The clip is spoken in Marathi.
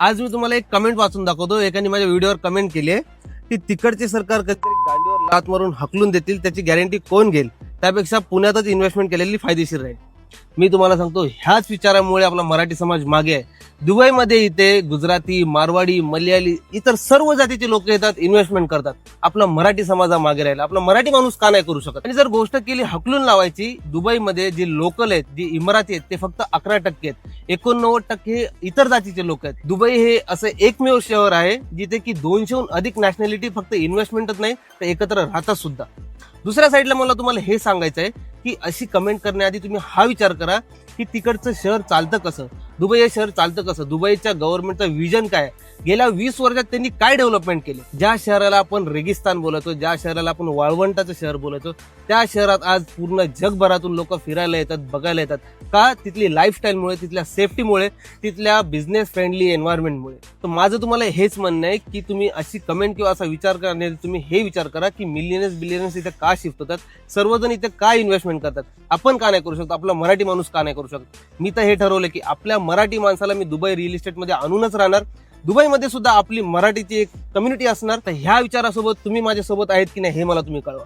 आज मी तुम्हाला एक कमेंट वाचून दाखवतो. एकाने माझ्या व्हिडिओवर कमेंट केली आहे की तिकडचे सरकार कधीतरी गांडीवर लात मारून हकलून देतील, त्याची गॅरंटी कोण घेईल? त्यापेक्षा पुण्यातच इन्व्हेस्टमेंट केलेली फायदेशीर राहील. मी तुम्हाला सांगतो, ह्याच विचारामुळे आपला मराठी समाज मागे आहे. दुबईमध्ये इथे गुजराती, मारवाडी, मल्याळी इतर सर्व जातीचे लोक येतात, इन्व्हेस्टमेंट करतात. आपला मराठी समाज हा मागे राहिला. आपला मराठी माणूस का नाही करू शकत? आणि जर गोष्ट केली हकलून लावायची, दुबईमध्ये जे लोकल आहेत, जे इमारती आहेत, ते फक्त 11% आहेत. 89% इतर जातीचे लोक आहेत. दुबई हे असं एकमेव शहर आहे जिथे की 200हून अधिक नॅशनॅलिटी फक्त इन्व्हेस्टमेंटच नाही तर एकत्र राहतात सुद्धा. दुसऱ्या साईडला मला तुम्हाला हे सांगायचं आहे की अशी कमेंट करण्याआधी तुम्ही हा विचार करा की तिकडचं शहर चालतं कसं, दुबई हे शहर चालतं कसं, दुबईच्या गव्हर्नमेंटचं विजन काय, गेल्या 20 वर्षात त्यांनी काय डेव्हलपमेंट केले. ज्या शहराला आपण रेगिस्तान बोलतो, ज्या शहराला आपण वाळवंटाचं शहर बोलतो, त्या शहरात आज पूर्ण जगभरातून लोक फिरायला येतात, बघायला येतात. का? तिथली लाईफस्टाईलमुळे, तिथल्या सेफ्टीमुळे, तिथल्या बिझनेस फ्रेंडली एन्व्हायरमेंटमुळे. तर माझं तुम्हाला हेच म्हणणं आहे की तुम्ही अशी कमेंट किंवा असा विचार करण्याआधी तुम्ही हे विचार करा की मिलियनर्स बिलियनर्स इथे का शिफ्ट होतात, सर्वजण इथे का इन्व्हेस्टमेंट करतात, आपण का नाही करू शकतो, आपला मराठी माणूस का नाही करू शकतो. मी तर हे ठरवलं की आपल्या मराठी माणसाला मी दुबई रिअल इस्टेटमध्ये आणूनच राहणार. दुबईमध्ये सुद्धा आपली मराठीची एक कम्युनिटी असणार. तर ह्या विचारासोबत तुम्ही माझ्यासोबत आहेत की नाही हे मला तुम्ही कळवा.